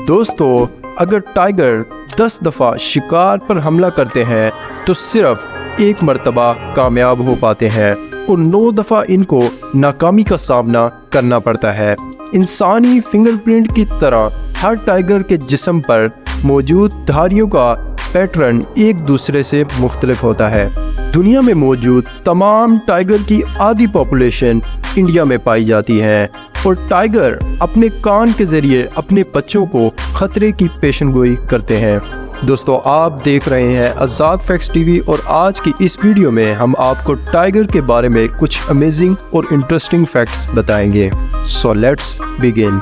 दोस्तों, अगर टाइगर 10 दफ़ा शिकार पर हमला करते हैं तो सिर्फ एक मर्तबा कामयाब हो पाते हैं और 9 दफ़ा इनको नाकामी का सामना करना पड़ता है। इंसानी फिंगरप्रिंट की तरह हर टाइगर के जिस्म पर मौजूद धारियों का पैटर्न एक दूसरे से मुख्तलिफ होता है। दुनिया में मौजूद तमाम टाइगर की आधी पॉपुलेशन इंडिया में पाई जाती है और टाइगर अपने कान के ज़रिए अपने बच्चों को खतरे की पेशनगोई करते हैं। दोस्तों, आप देख रहे हैं आज़ाद फैक्ट्स टीवी और आज की इस वीडियो में हम आपको टाइगर के बारे में कुछ अमेजिंग और इंटरेस्टिंग फैक्ट्स बताएंगे। So let's begin.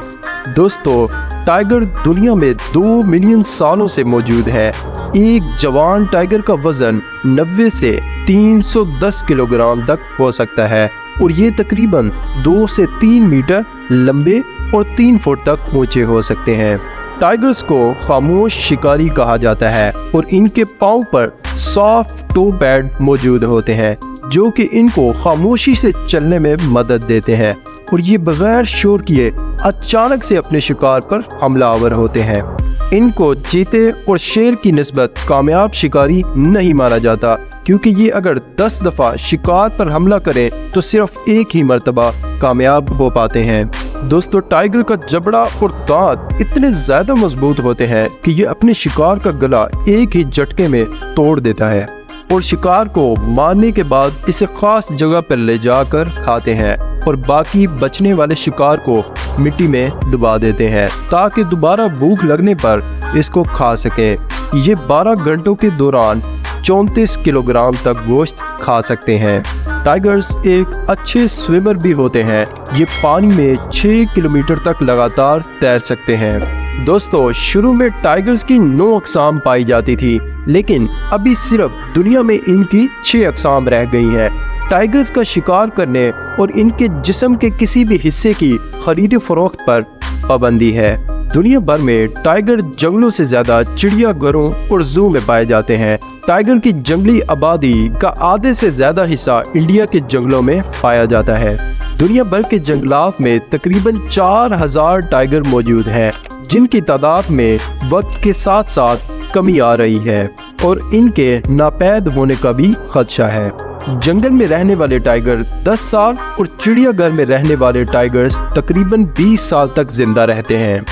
दोस्तों, टाइगर दुनिया में 2 मिलियन सालों से मौजूद है। एक जवान टाइगर का वज़न 90 से 310 किलोग्राम तक हो सकता है और ये तकरीबन 2 से 3 मीटर लंबे और 3 फुट तक ऊंचे हो सकते हैं। टाइगर्स को खामोश शिकारी कहा जाता है और इनके पाँव पर सॉफ्ट टो पैड मौजूद होते हैं जो कि इनको खामोशी से चलने में मदद देते हैं और ये बगैर शोर किए अचानक से अपने शिकार पर हमलावर होते हैं। इनको चीते और शेर की निस्बत कामयाब शिकारी नहीं माना जाता क्योंकि ये अगर 10 दफ़ा शिकार पर हमला करें तो सिर्फ एक ही मर्तबा कामयाब हो पाते हैं। दोस्तों, टाइगर का जबड़ा और दांत इतने ज़्यादा मजबूत होते हैं कि ये अपने शिकार का गला एक ही झटके में तोड़ देता है और शिकार को मारने के बाद इसे खास जगह पर ले जाकर खाते हैं और बाकी बचने वाले शिकार को मिट्टी में डुबा देते हैं ताकि दोबारा भूख लगने पर इसको खा सकें। ये 12 घंटों के दौरान 34 किलोग्राम तक गोश्त खा सकते हैं। टाइगर्स एक अच्छे स्विमर भी होते हैं। ये पानी में 6 किलोमीटर तक लगातार तैर सकते हैं। दोस्तों, शुरू में टाइगर्स की 9 अक़साम पाई जाती थी लेकिन अभी सिर्फ दुनिया में इनकी 6 अक़साम रह गई हैं। टाइगर्स का शिकार करने और इनके जिस्म के किसी भी हिस्से की खरीद फरोख्त पर पाबंदी है। दुनिया भर में टाइगर जंगलों से ज़्यादा चिड़ियाघरों और जू में पाए जाते हैं। टाइगर की जंगली आबादी का आधे से ज़्यादा हिस्सा इंडिया के जंगलों में पाया जाता है। दुनिया भर के जंगलात में तकरीबन 4000 टाइगर मौजूद हैं जिनकी तादाद में वक्त के साथ साथ कमी आ रही है और इनके नापैद होने का भी खदशा है। जंगल में रहने वाले टाइगर 10 साल और चिड़ियाघर में रहने वाले टाइगर्स तकरीबन 20 साल तक जिंदा रहते हैं।